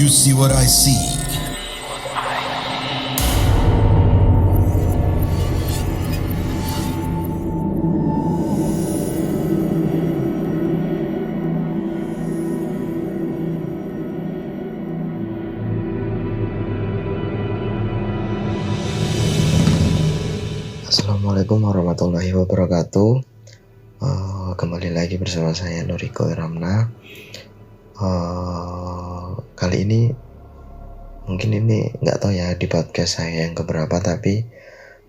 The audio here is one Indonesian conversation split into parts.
you see what I see? Assalamualaikum warahmatullahi wabarakatuh. Kembali lagi bersama saya Noriko Iramna. Kali ini mungkin ini nggak tahu ya di podcast saya yang keberapa, tapi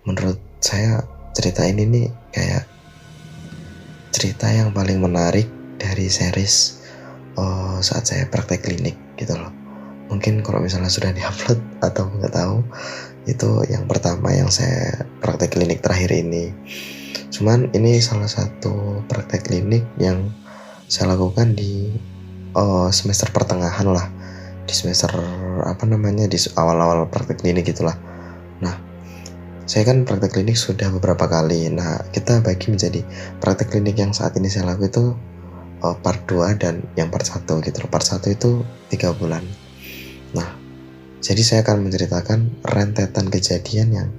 menurut saya cerita ini nih kayak cerita yang paling menarik dari series saat saya praktek klinik gitu loh. Mungkin kalau misalnya sudah diupload atau nggak tahu, itu yang pertama yang saya praktek klinik terakhir ini. Cuman ini salah satu praktek klinik yang saya lakukan di semester pertengahan lah, di semester di awal-awal praktek klinik gitulah. Nah, saya kan praktek klinik sudah beberapa kali. Nah, kita bagi menjadi praktek klinik yang saat ini saya lakukan itu part 2 dan yang part 1 gitu loh. Part 1 itu 3 bulan. Nah, jadi saya akan menceritakan rentetan kejadian yang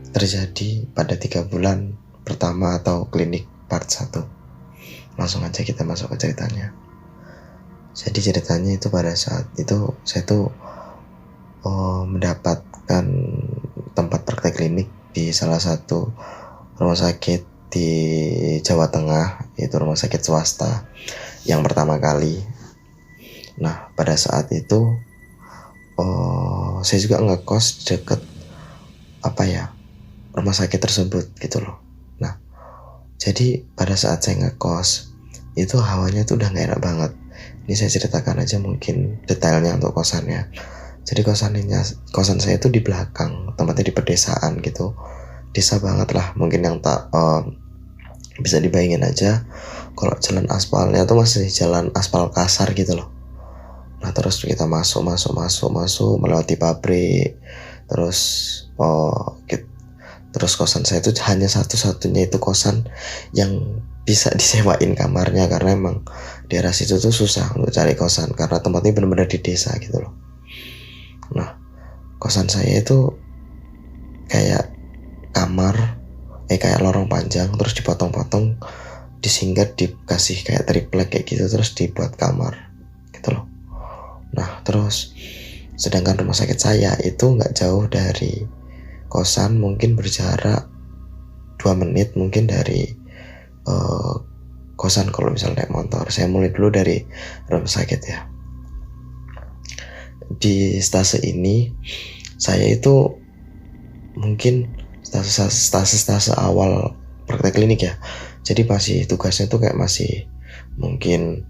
terjadi pada 3 bulan pertama atau klinik part 1. Langsung aja kita masuk ke ceritanya. Jadi ceritanya itu pada saat itu saya tuh mendapatkan tempat praktek klinik di salah satu rumah sakit di Jawa Tengah, yaitu rumah sakit swasta yang pertama kali. Nah, pada saat itu saya juga ngekos deket rumah sakit tersebut gitu loh. Nah, jadi pada saat saya ngekos itu hawanya tuh udah gak enak banget. Ini saya ceritakan aja mungkin detailnya untuk kosannya. Jadi kosan saya itu di belakang, tempatnya di pedesaan gitu, desa banget lah. Mungkin yang tak bisa dibayangin aja kalau jalan aspalnya tuh masih jalan aspal kasar gitu loh. Nah, terus kita masuk melewati pabrik. Terus kosan saya itu hanya satu-satunya itu kosan yang bisa disewain kamarnya, karena emang di daerah situ tuh susah untuk cari kosan karena tempatnya benar-benar di desa gitu loh. Nah, kosan saya itu kayak kayak lorong panjang, terus dipotong-potong, disingkat, dikasih kayak triplek kayak gitu, terus dibuat kamar gitu loh. Nah, terus sedangkan rumah sakit saya itu nggak jauh dari kosan, mungkin berjarak 2 menit mungkin dari kosan kalau misalnya naik motor. Saya mulai dulu dari rumah sakit ya. Di stase ini saya itu mungkin stase awal praktek klinik ya. Jadi masih tugasnya tuh kayak masih mungkin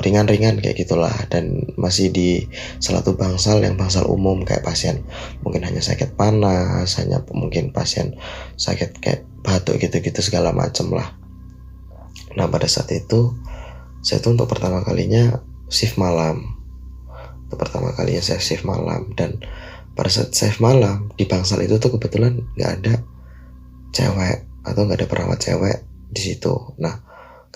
ringan-ringan kayak gitulah, dan masih di suatu bangsal yang bangsal umum, kayak pasien mungkin hanya sakit panas, hanya mungkin pasien sakit kayak batuk gitu-gitu segala macem lah. Nah, pada saat itu saya tuh untuk pertama kalinya shift malam. Dan pada saat shift malam di bangsal itu tuh kebetulan nggak ada cewek atau nggak ada perawat cewek di situ. Nah,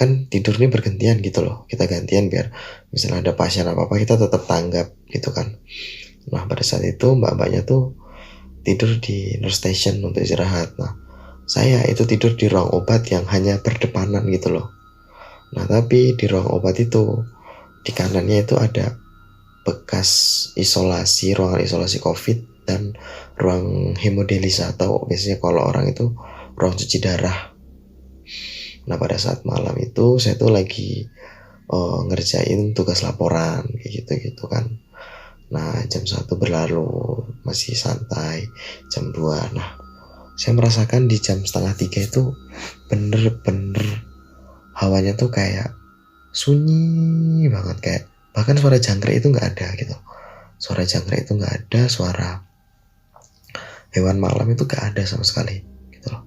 kan tidur ini bergantian gitu loh, kita gantian biar misalnya ada pasien apa-apa kita tetap tanggap gitu kan. Nah, pada saat itu mbak-mbaknya tuh tidur di nurse station untuk istirahat. Nah, saya itu tidur di ruang obat yang hanya berdepanan gitu loh. Nah, tapi di ruang obat itu di kanannya itu ada bekas ruangan isolasi COVID dan ruang hemodialisa, atau biasanya kalau orang itu ruang cuci darah. Nah, pada saat malam itu saya tuh lagi ngerjain tugas laporan kayak gitu kan. Nah, jam 1 berlalu, masih santai. Jam 2, nah saya merasakan di jam 2:30 itu bener-bener hawanya tuh kayak sunyi banget, kayak bahkan suara jangkrik itu gak ada gitu. Suara jangkrik itu gak ada, suara hewan malam itu gak ada sama sekali gitu loh.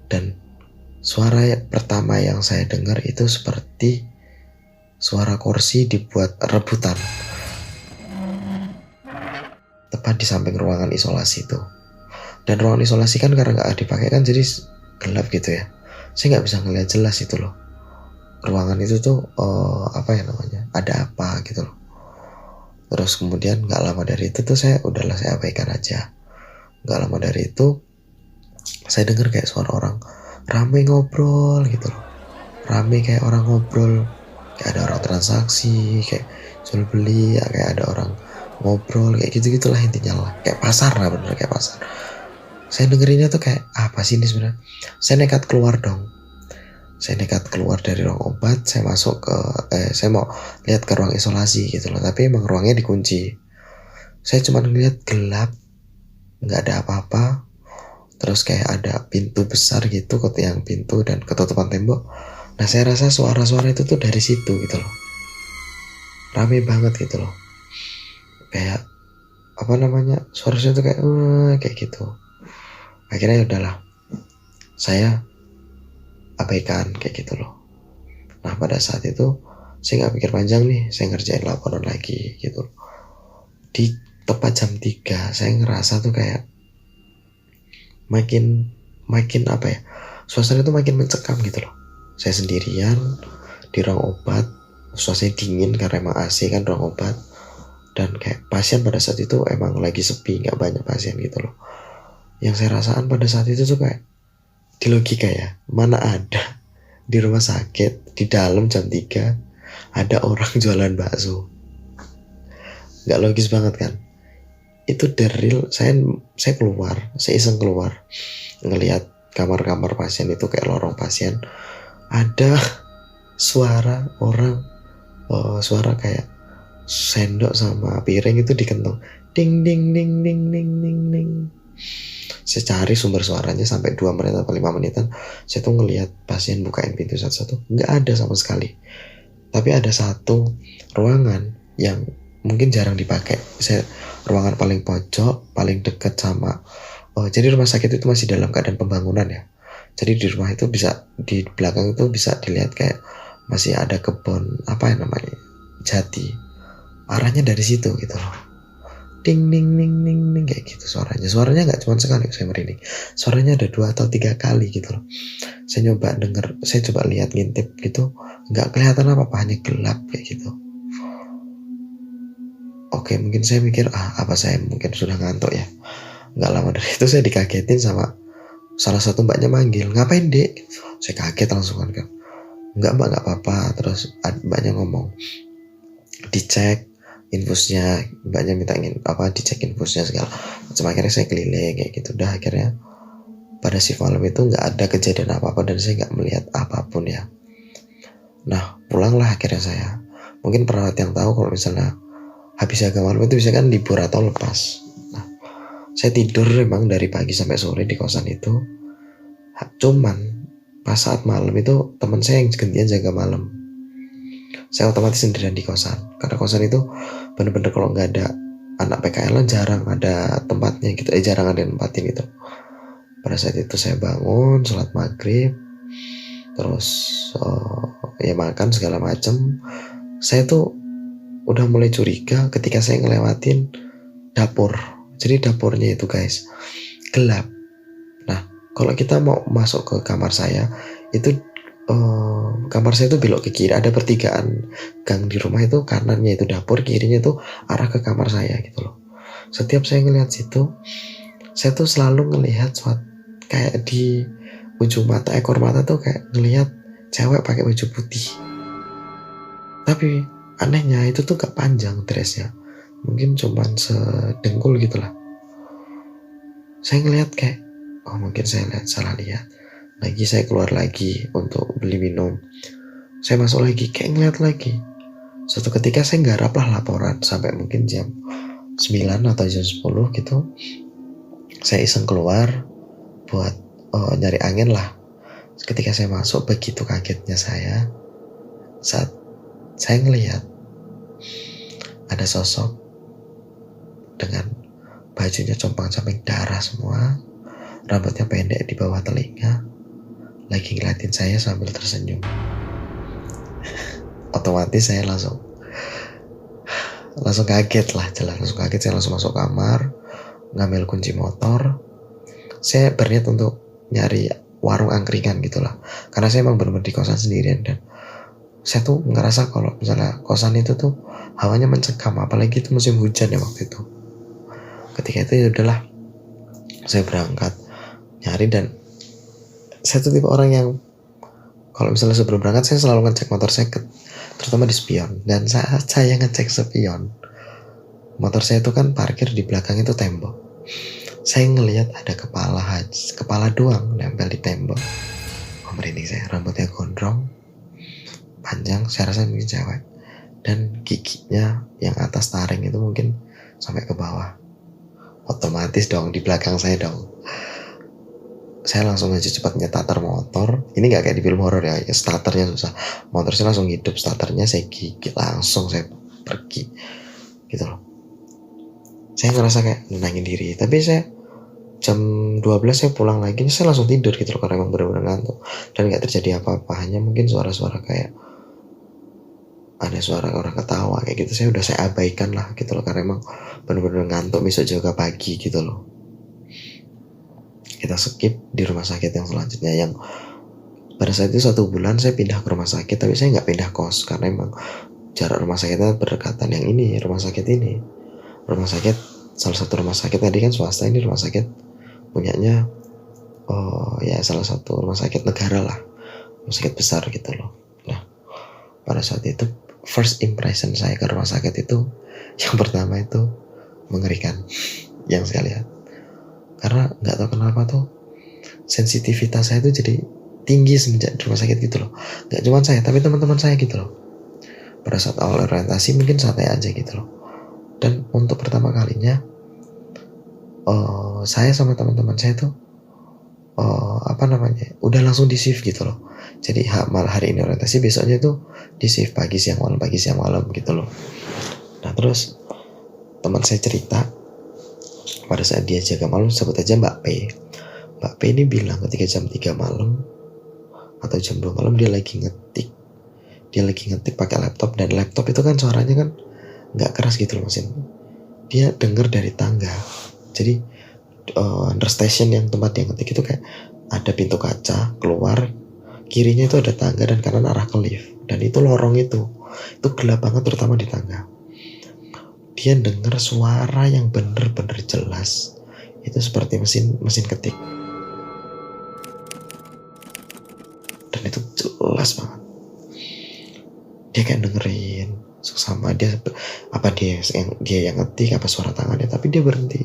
Dan suara pertama yang saya dengar itu seperti suara kursi dibuat rebutan tepat di samping ruangan isolasi itu. Dan ruangan isolasi kan karena nggak dipakai kan jadi gelap gitu ya. Saya nggak bisa ngeliat jelas itu loh. Ruangan itu tuh ada apa gitu loh. Terus kemudian gak lama dari itu tuh saya abaikan aja. Gak lama dari itu saya dengar kayak suara orang rame ngobrol gitu loh. Rame kayak orang ngobrol, kayak ada orang transaksi, kayak jual beli, ya, kayak ada orang ngobrol, kayak gitu-gitulah intinya lah. Kayak pasar lah, bener kayak pasar. Saya dengerinnya tuh kayak apa sih ini sebenarnya? Saya nekat keluar dong. Saya nekat keluar dari ruang obat, saya masuk ke saya mau lihat ke ruang isolasi gitu loh, tapi emang ruangnya dikunci. Saya cuma ngeliat gelap, nggak ada apa-apa. Terus kayak ada pintu besar gitu, ke tiang pintu dan ketutupan tembok. Nah saya rasa suara-suara itu tuh dari situ gitu loh. Rame banget gitu loh. Kayak apa namanya, suara-suara tuh kayak gitu. Akhirnya udahlah, saya abaikan kayak gitu loh. Nah pada saat itu saya nggak pikir panjang nih, saya ngerjain laporan lagi gitu. Di tepat jam 3 saya ngerasa tuh kayak makin apa ya, suasana itu makin mencekam gitu loh. Saya sendirian di ruang obat, suasana dingin karena emang AC kan ruang obat, dan kayak pasien pada saat itu emang lagi sepi, nggak banyak pasien gitu loh. Yang saya rasakan pada saat itu tuh kayak di logika ya, mana ada di rumah sakit di dalam jam 3 ada orang jualan bakso. Nggak logis banget kan? Itu the real. Saya keluar, saya iseng keluar ngelihat kamar-kamar pasien itu, kayak lorong pasien, ada suara orang, suara kayak sendok sama piring itu dikentong, ding ding ding ding ding ding ding. Saya cari sumber suaranya sampai 2 menit atau 5 menitan. Saya tuh ngelihat pasien bukain pintu satu-satu, nggak ada sama sekali. Tapi ada satu ruangan yang mungkin jarang dipakai. Ruangan paling pojok, paling dekat sama jadi rumah sakit itu masih dalam keadaan pembangunan ya. Jadi di rumah itu bisa, di belakang itu bisa dilihat kayak masih ada kebun apa ya namanya, jati. Arahnya dari situ gitu loh. Ding ding ding ding ding kayak gitu suaranya. Suaranya nggak cuma sekali saya merinding. Suaranya ada 2 atau 3 kali gitu loh. Saya coba lihat ngintip gitu, nggak kelihatan apa-apa, hanya gelap kayak gitu. Oke, mungkin saya mikir apa saya mungkin sudah ngantuk ya. Nggak lama dari itu saya dikagetin sama salah satu mbaknya manggil, ngapain dek? Saya kaget langsung kan. Nggak mbak, nggak apa-apa. Terus mbaknya ngomong, dicek infusnya, mbaknya minta dicek infusnya segala macam. Akhirnya saya keliling kayak gitu. Udah akhirnya pada shift malam itu nggak ada kejadian apa-apa dan saya nggak melihat apapun ya. Nah pulanglah akhirnya saya. Mungkin perawat yang tahu kalau misalnya habis jaga malam itu bisa kan libur atau lepas. Nah saya tidur memang dari pagi sampai sore di kosan itu. Cuman pas saat malam itu teman saya yang gantian jaga malam. Saya otomatis sendirian di kosan, karena kosan itu bener-bener kalau nggak ada anak PKL jarang ada tempatnya gitu, jarang ada yang nempatin gitu. Pada saat itu saya bangun, sholat maghrib, terus ya makan segala macam. Saya tuh udah mulai curiga ketika saya ngelewatin dapur. Jadi dapurnya itu guys gelap. Nah kalau kita mau masuk ke kamar saya itu, kamar saya itu belok ke kiri, ada pertigaan gang di rumah itu, kanannya itu dapur, kirinya itu arah ke kamar saya gitu loh. Setiap saya ngelihat situ, saya tuh selalu ngelihat kayak di ujung mata, ekor mata tuh kayak ngelihat cewek pakai baju putih. Tapi anehnya itu tuh gak panjang dressnya, mungkin cuman sedengkul gitulah. Saya ngelihat kayak mungkin saya salah lihat. Lagi saya keluar lagi untuk beli minum. Saya masuk lagi, kayak ngeliat lagi. Suatu ketika saya nggarap lah laporan sampai mungkin jam 9 atau jam 10 gitu. Saya iseng keluar buat nyari angin lah. Ketika saya masuk, begitu kagetnya saya saat saya ngelihat ada sosok dengan bajunya compang-camping darah semua, rambutnya pendek di bawah telinga, lagi ngeliatin saya sambil tersenyum. Otomatis saya langsung kaget lah, jelas langsung kaget. Saya langsung masuk kamar, ngambil kunci motor. Saya berniat untuk nyari warung angkringan gitulah, karena saya emang bener-bener di kosan sendirian dan saya tuh ngerasa kalau misalnya kosan itu tuh hawanya mencekam, apalagi itu musim hujan ya waktu itu. Ketika itu ya udahlah, saya berangkat nyari, dan saya tuh tipe orang yang kalau misalnya sebelum berangkat saya selalu ngecek motor saya, terutama di spion. Dan saat saya ngecek spion, motor saya itu kan parkir di belakang itu tembok. Saya ngelihat ada kepala doang nempel di tembok. Merinding saya, rambutnya gondrong, panjang, saya rasa mungkin cewek, dan giginya yang atas taring itu mungkin sampai ke bawah. Otomatis dong di belakang saya dong. Saya langsung aja cepat starter motor. Ini gak kayak di film horor ya, starternya susah. Motor saya langsung hidup, starternya saya gigit, langsung saya pergi gitu loh. Saya ngerasa kayak nenangin diri. Tapi saya jam 12 saya pulang lagi, saya langsung tidur gitu loh, karena emang benar-benar ngantuk. Dan gak terjadi apa-apa, hanya mungkin suara-suara kayak ada suara orang ketawa kayak gitu, saya abaikan lah gitu loh, karena emang benar-benar ngantuk, besok juga pagi gitu loh. Kita skip di rumah sakit yang selanjutnya, yang pada saat itu 1 bulan saya pindah ke rumah sakit, tapi saya nggak pindah kos karena emang jarak rumah sakitnya berdekatan. Yang ini rumah sakit salah satu rumah sakit tadi kan swasta, ini rumah sakit punyanya ya salah satu rumah sakit negara lah, rumah sakit besar gitu loh. Nah pada saat itu first impression saya ke rumah sakit itu, yang pertama itu mengerikan yang saya lihat. Karena nggak tahu kenapa tuh sensitivitas saya tuh jadi tinggi semenjak di rumah sakit gitu loh. Nggak cuma saya, tapi teman-teman saya gitu loh. Pada saat awal orientasi mungkin santai aja gitu loh. Dan untuk pertama kalinya saya sama teman-teman saya tuh udah langsung di shift gitu loh. Jadi malah hari ini orientasi, besoknya tuh di shift pagi siang malam gitu loh. Nah terus teman saya cerita, pada saat dia jaga malam, sebut aja Mbak P ini bilang ketika jam 3 malam atau jam 2 malam dia lagi ngetik pakai laptop, dan laptop itu kan suaranya kan nggak keras gitu loh mesin. Dia denger dari tangga. Jadi understation yang tempat dia ngetik itu kayak ada pintu kaca keluar, kirinya itu ada tangga, dan kanan arah ke lift. Dan itu lorong itu gelap banget, terutama di tangga. Dia denger suara yang bener-bener jelas, itu seperti mesin ketik, dan itu jelas banget. Dia kayak dengerin sama dia, apa dia yang ngetik, apa suara tangannya, tapi dia berhenti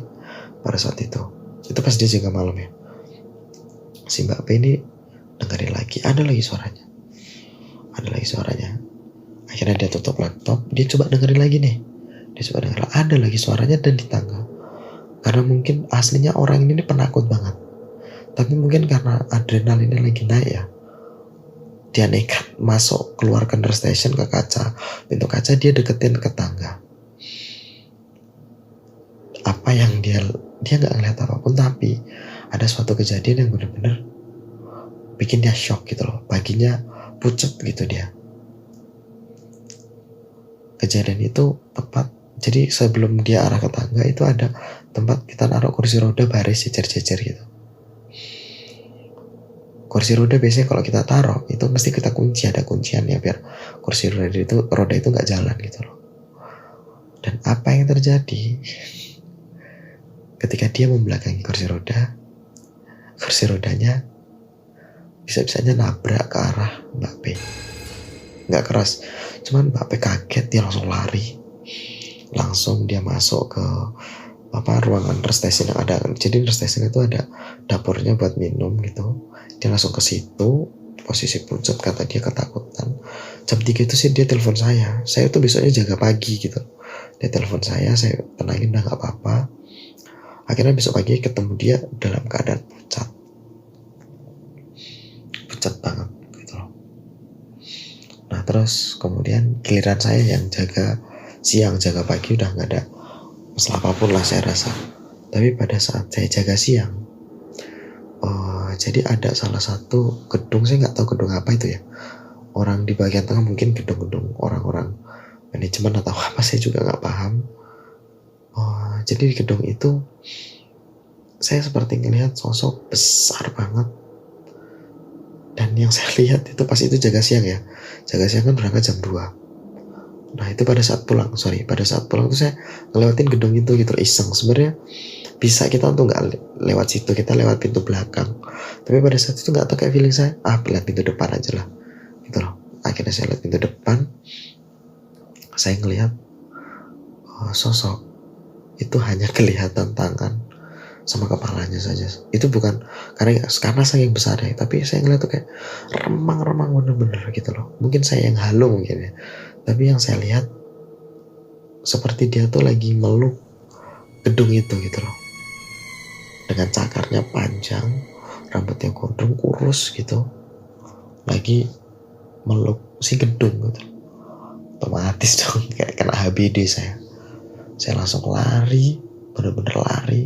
pada saat itu pas dia jaga malam ya. Si Mbak P ini dengerin lagi, ada lagi suaranya. Akhirnya dia tutup laptop, dia coba dengerin lagi nih. Ada lagi suaranya, dan di tangga. Karena mungkin aslinya orang ini penakut banget, tapi mungkin karena adrenalinnya lagi naik ya, dia nekat masuk, keluar ke station, ke pintu kaca, dia deketin ke tangga. Apa yang dia nggak ngeliat apapun, tapi ada suatu kejadian yang benar-benar bikin dia shock gitu loh. Paginya pucet gitu dia. Kejadian itu tepat, jadi sebelum dia arah ke tangga itu ada tempat kita naruh kursi roda baris jejer-jejer gitu. Kursi roda biasanya kalau kita taruh itu mesti kita kunci, ada kunciannya biar kursi roda itu nggak jalan gitu loh. Dan apa yang terjadi ketika dia membelakangi kursi rodanya bisa-bisanya nabrak ke arah Mbak P. Nggak keras, cuman Mbak P kaget, dia langsung lari, langsung dia masuk ke ruangan station yang ada. Jadi station itu ada dapurnya buat minum gitu. Dia langsung ke situ, posisi pucet, kata dia ketakutan. Jam 3 itu sih dia telepon saya tuh besoknya jaga pagi gitu. Dia telepon saya tenangin, udah gak apa-apa. Akhirnya besok pagi ketemu dia dalam keadaan pucat banget gitu loh. Nah terus kemudian giliran saya yang jaga siang, jaga pagi udah gak ada masalah apapun lah saya rasa. Tapi pada saat saya jaga siang, jadi ada salah satu gedung, saya nggak tahu gedung apa itu ya. Orang di bagian tengah mungkin gedung-gedung orang-orang manajemen atau apa, saya juga nggak paham. Jadi di gedung itu saya seperti ngelihat sosok besar banget. Dan yang saya lihat itu pas itu jaga siang ya. Jaga siang kan berangkat jam 2. Nah itu pada saat pulang tuh saya ngelewatin gedung itu gitu loh, iseng. Sebenarnya bisa kita untuk nggak lewat situ, kita lewat pintu belakang, tapi pada saat itu nggak tahu kayak feeling saya, lihat pintu depan aja lah gitu loh. Akhirnya saya lihat pintu depan, saya ngelihat sosok itu hanya kelihatan tangan sama kepalanya saja. Itu bukan karena saking besar ya, tapi saya ngeliat tuh kayak remang-remang bener-bener gitu loh. Mungkin saya yang halu mungkin ya, tapi yang saya lihat seperti dia tuh lagi meluk gedung itu gitu loh, dengan cakarnya panjang, rambutnya gondrong kurus gitu, lagi meluk si gedung gitu. Otomatis dong kayak kena HBD saya langsung lari, bener-bener lari.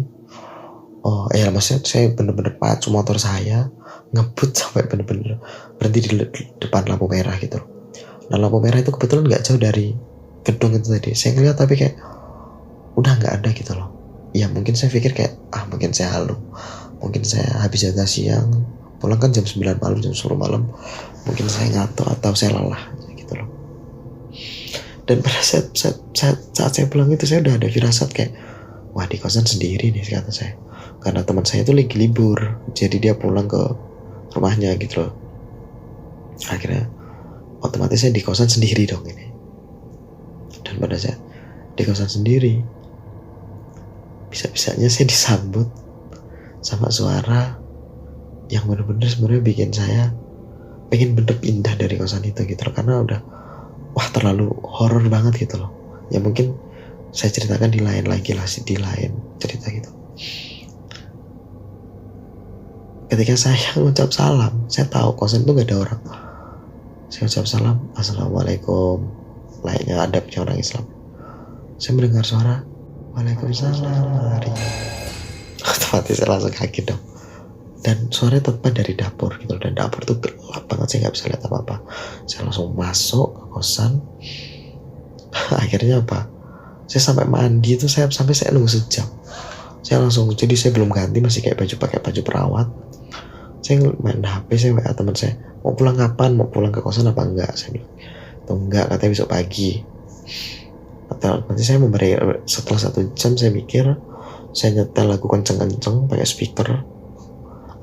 Maksudnya saya bener-bener pacu motor saya, ngebut sampai bener-bener berhenti di depan lampu merah gitu. Nah lampu merah itu kebetulan nggak jauh dari gedung itu tadi. Saya ngeliat tapi kayak udah nggak ada gitu loh. Ya mungkin saya pikir kayak mungkin saya halu, mungkin saya habis jaga siang, pulang kan jam 9 malam, jam 10 malam, mungkin saya ngantuk atau saya lelah gitu loh. Dan pada saat saya pulang itu saya udah ada firasat kayak, wah di kosan sendiri nih kata saya, karena teman saya itu lagi libur, jadi dia pulang ke rumahnya gitu loh. Akhirnya otomatis saya di kosan sendiri dong ini. Dan pada saat di kosan sendiri, bisa-bisanya saya disambut sama suara yang bener-bener sebenarnya bikin saya pengen bener pindah dari kosan itu gitu loh, karena udah terlalu horor banget gitu loh. Ya mungkin saya ceritakan di lain cerita gitu. Ketika saya ngucap salam, saya tahu kosan itu gak ada orang. Saya ucap salam, assalamualaikum, layaknya adabnya orang Islam. Saya mendengar suara, waalaikumsalam, lari. Otomatis saya langsung kaget dong. Dan suaranya tepat dari dapur gitu, dan dapur tuh gelap banget, saya nggak bisa lihat apa-apa. Saya langsung masuk ke kosan. Akhirnya saya sampai mandi itu saya nunggu sejam. Jadi saya belum ganti, masih kayak pakai baju perawat. Saya main HP, saya WA teman saya, mau pulang kapan, mau pulang ke kosan apa enggak. Saya bilang, atau enggak, katanya besok pagi. Atau nanti saya memberi, setelah 1 jam saya mikir, saya nyetel lagu kenceng-kenceng pakai speaker.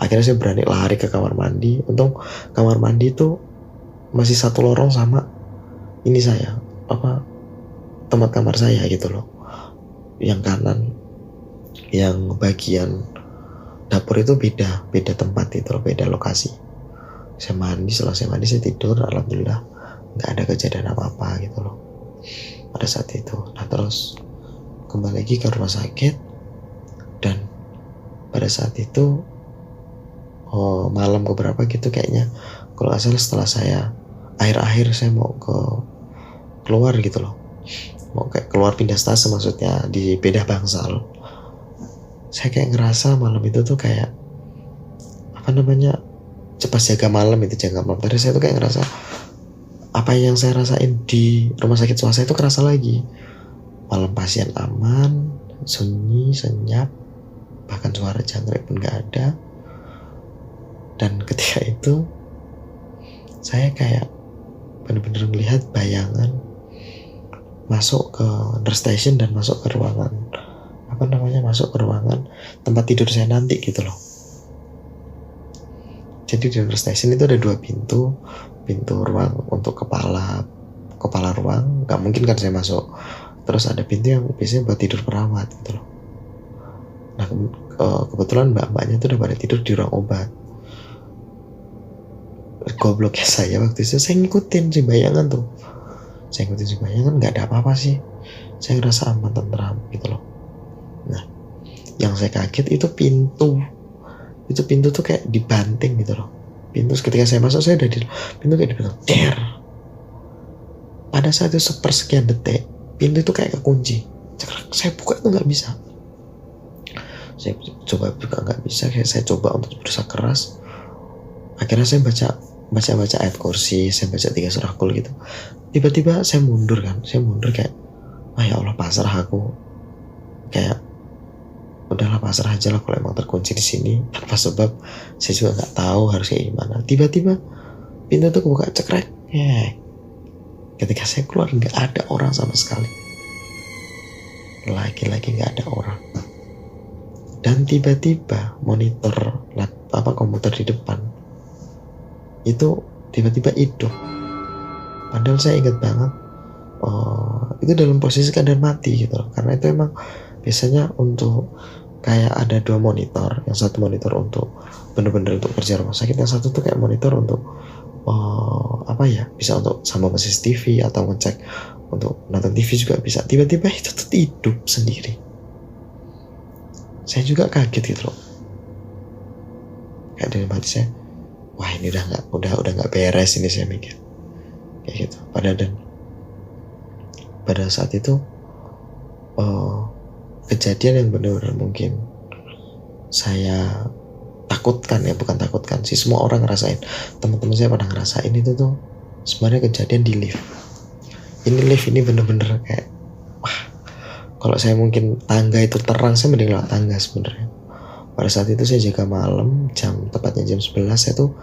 Akhirnya saya berani lari ke kamar mandi. Untung kamar mandi itu masih satu lorong sama ini saya, tempat kamar saya gitu loh. Yang kanan, yang bagian dapur itu beda tempat gitu loh, beda lokasi. Setelah saya mandi saya tidur, alhamdulillah nggak ada kejadian apa-apa gitu loh pada saat itu. Nah terus kembali lagi ke rumah sakit, dan pada saat itu malam keberapa gitu kayaknya, kalau nggak salah setelah saya akhir-akhir saya mau keluar gitu loh, mau kayak keluar pindah stase, maksudnya di beda bangsal. Saya kayak ngerasa malam itu tuh kayak pas jaga malam tadi saya tuh kayak ngerasa apa yang saya rasain di rumah sakit swasta itu kerasa lagi. Malam pasien aman, sunyi, senyap, bahkan suara jangkrik pun gak ada. Dan ketika itu saya kayak bener-bener melihat bayangan masuk ke nurse station dan masuk ke ruangan tempat tidur saya nanti gitu loh. Jadi di nurse station itu ada 2 pintu ruang untuk kepala ruang, nggak mungkin kan saya masuk. Terus ada pintu yang biasanya buat tidur perawat gitu loh. Nah kebetulan mbak-mbaknya tuh udah pada tidur di ruang obat. Gobloknya saya waktu itu saya ngikutin si bayangan tuh. Nggak ada apa-apa sih. Saya ngerasa aman, tentram gitu loh. Nah yang saya kaget itu pintu tuh kayak dibanting gitu loh. Pintu ketika saya masuk, saya udah di pintu kayak dibanting, der. Pada saat itu sepersekian detik pintu itu kayak kekunci. Saya buka itu nggak bisa. Saya coba buka nggak bisa. Saya coba untuk berusaha keras. Akhirnya saya baca ayat kursi, saya baca 3 surah Qul gitu. Tiba-tiba saya mundur kayak, ya Allah pasrah aku. Kayak udahlah pasrah aja lah kalau emang terkunci di sini tanpa sebab. Saya juga nggak tahu harus kayak gimana. Tiba-tiba pintu tuh kebuka, cekrek, Ketika saya keluar nggak ada orang sama sekali, lagi-lagi nggak ada orang. Dan tiba-tiba monitor komputer di depan itu tiba-tiba hidup. Padahal saya ingat banget itu dalam posisi keadaan mati gitu loh. Karena itu emang biasanya untuk kayak ada 2 monitor, yang satu monitor untuk bener-bener untuk kerja rumah sakit, yang satu tuh kayak monitor untuk bisa untuk sambung ke CCTV atau ngecek untuk nonton TV juga bisa. Tiba-tiba itu tuh hidup sendiri. Saya juga kaget gitu loh. Kayak dari hati saya, wah ini udah nggak beres ini, saya mikir kayak gitu. Pada saat itu kejadian yang benar-benar mungkin saya bukan takutkan sih, semua orang ngerasain, teman-teman saya pada ngerasain itu tuh sebenarnya kejadian di lift. Ini bener-bener kayak kalau saya mungkin tangga itu terang, saya mending lewat tangga sebenarnya. Pada saat itu saya jaga malam, tepatnya jam 11, saya tuh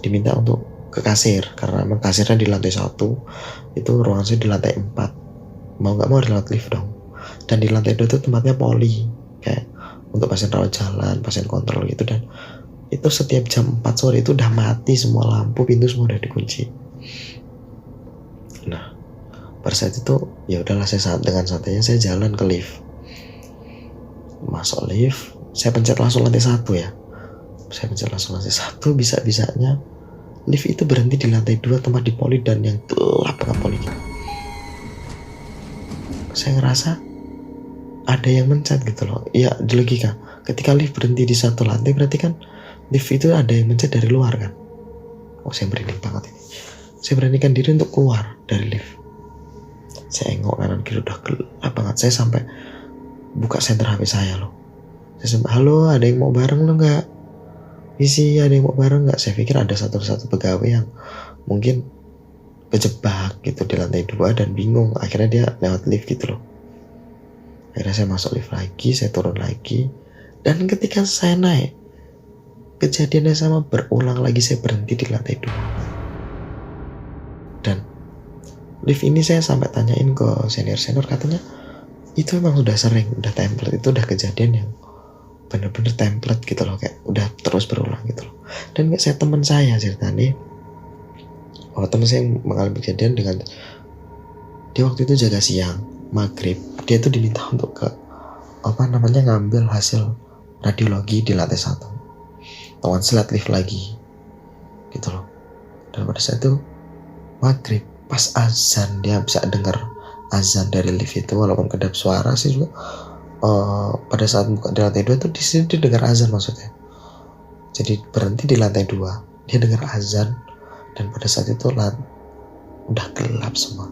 diminta untuk ke kasir karena emang kasirnya di lantai 1, itu ruangan saya di lantai 4, mau nggak mau harus lewat lift dong. Dan di lantai 2 itu tempatnya poli, kayak untuk pasien rawat jalan, pasien kontrol gitu. Dan itu setiap jam 4 sore itu udah mati semua lampu, pintu semua udah dikunci. Nah, pada saat itu ya udahlah, saya dengan santainya saya jalan ke lift. Masuk lift, saya pencet langsung lantai 1 ya. Saya pencet langsung lantai 1, bisa-bisanya lift itu berhenti di lantai 2 tempat di poli dan yang gelap banget poli. Saya ngerasa ada yang mencet gitu loh. Ya di logika, ketika lift berhenti di satu lantai berarti kan lift itu ada yang mencet dari luar kan. Saya merinding banget ini. Saya beranikan diri untuk keluar dari lift. Saya engok kanan kiri udah gelap banget. Saya sampai buka senter HP saya loh. Saya sampai, halo, ada yang mau bareng lo nggak? Isi, ada yang mau bareng nggak? Saya pikir ada satu pegawai yang mungkin kejebak gitu di lantai 2 dan bingung. Akhirnya dia lewat lift gitu loh. Akhirnya saya masuk lift lagi, saya turun lagi. Dan ketika saya naik, kejadiannya sama berulang lagi, saya berhenti di lantai 2. Dan lift ini saya sampai tanyain ke senior, katanya itu emang udah sering, udah template, itu udah kejadian yang bener-bener template gitu loh, kayak udah terus berulang gitu loh. Dan kayak saya teman saya ceritanya, teman saya yang mengalami kejadian dengan dia waktu itu jaga siang, maghrib, dia tuh diminta untuk ngambil hasil radiologi di lantai 1. Selat lift lagi gitu loh. Dan pada saat itu maghrib, pas azan, dia bisa dengar azan dari lift itu, walaupun kedap suara sih juga. Pada saat buka di lantai 2 tuh di sini dia dengar azan maksudnya. Jadi berhenti di lantai 2, dia dengar azan. Dan pada saat itu udah gelap semua,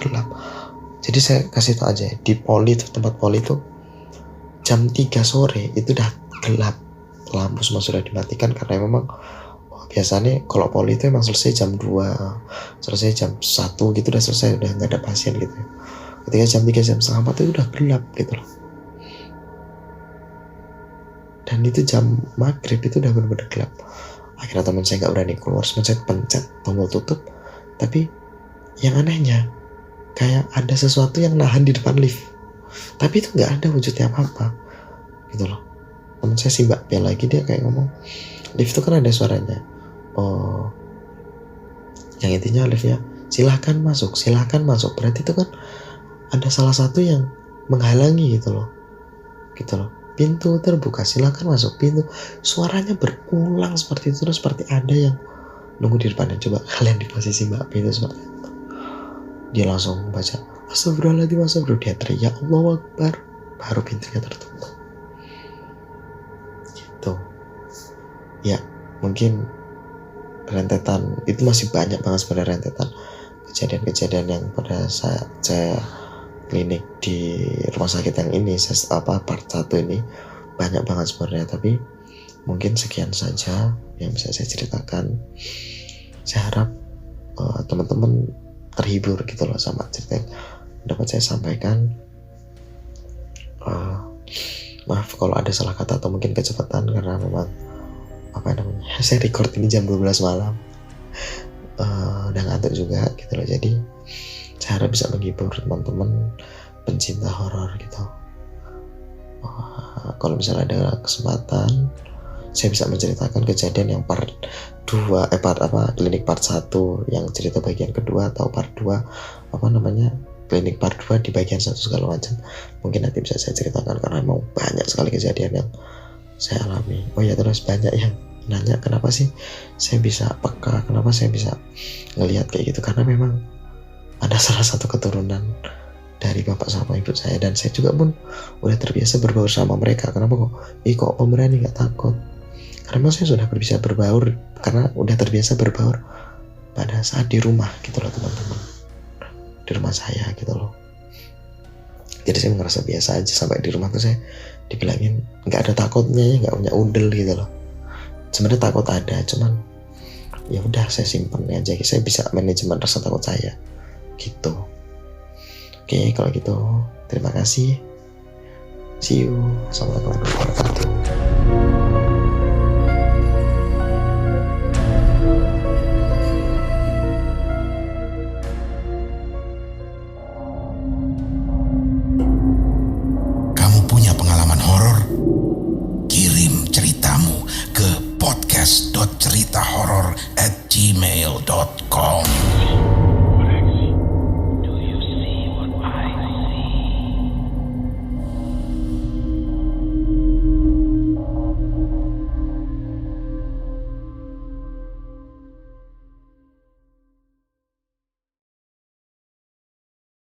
gelap. Jadi saya kasih tau aja, di poli itu, tempat poli itu jam 3 sore itu udah gelap, lampu semua sudah dimatikan karena memang biasanya kalau poli itu emang selesai jam 2, selesai jam 1 gitu, udah selesai, udah nggak ada pasien gitu. Ketika jam 3, jam setengah 4 itu udah gelap gitu loh. Dan itu jam maghrib itu udah benar-benar gelap. Akhirnya teman saya nggak berani keluar, saya pencet tombol tutup. Tapi yang anehnya kayak ada sesuatu yang nahan di depan lift, tapi itu nggak ada wujudnya apa-apa gitu loh. Teman saya si Mbak Bel lagi, dia kayak ngomong, lift itu kan ada suaranya, yang intinya liftnya silahkan masuk, berarti itu kan ada salah satu yang menghalangi gitu loh. Pintu terbuka, silakan masuk. Pintu, suaranya berulang seperti itu, terus seperti ada yang nunggu di depannya. Coba kalian di posisi Mbak P itu seperti itu. Dia langsung baca, astagfirullahaladzim, dia teriak Allahu Akbar, baru pintunya tertutup. Gitu. Ya, mungkin rentetan itu masih banyak banget sebenarnya, rentetan kejadian-kejadian yang pada saat saya klinik di rumah sakit yang ini, part 1 ini banyak banget sebenarnya. Tapi mungkin sekian saja yang bisa saya ceritakan. Saya harap teman-teman terhibur gitu loh sama cerita yang dapat saya sampaikan. Maaf kalau ada salah kata atau mungkin kecepatan, karena memang saya record ini jam 12 malam, udah ngantuk juga gitu loh. Jadi bisa menghibur teman-teman pencinta horor gitu. Kalau misalnya ada kesempatan, saya bisa menceritakan kejadian yang part 2, klinik part 1 yang cerita bagian kedua, atau part 2 klinik part 2 di bagian 1 segala macam. Mungkin nanti bisa saya ceritakan karena memang banyak sekali kejadian yang saya alami. Oh ya, terus banyak yang nanya kenapa sih saya bisa peka, kenapa saya bisa ngelihat kayak gitu, karena memang ada salah satu keturunan dari bapak sama ibu saya, dan saya juga pun udah terbiasa berbaur sama mereka. Kenapa kok pemberani nggak takut? Karena saya sudah bisa berbaur, karena udah terbiasa berbaur pada saat di rumah gitu loh teman-teman, di rumah saya gitu loh. Jadi saya ngerasa biasa aja, sampai di rumah tuh saya dibilangin nggak ada takutnya ya, nggak punya udel gitu loh. Sebenarnya takut ada, cuman ya udah saya simpen aja, saya bisa manajemen rasa takut saya gitu. Oke, kalau gitu terima kasih. See you. Assalamualaikum warahmatullahi wabarakatuh.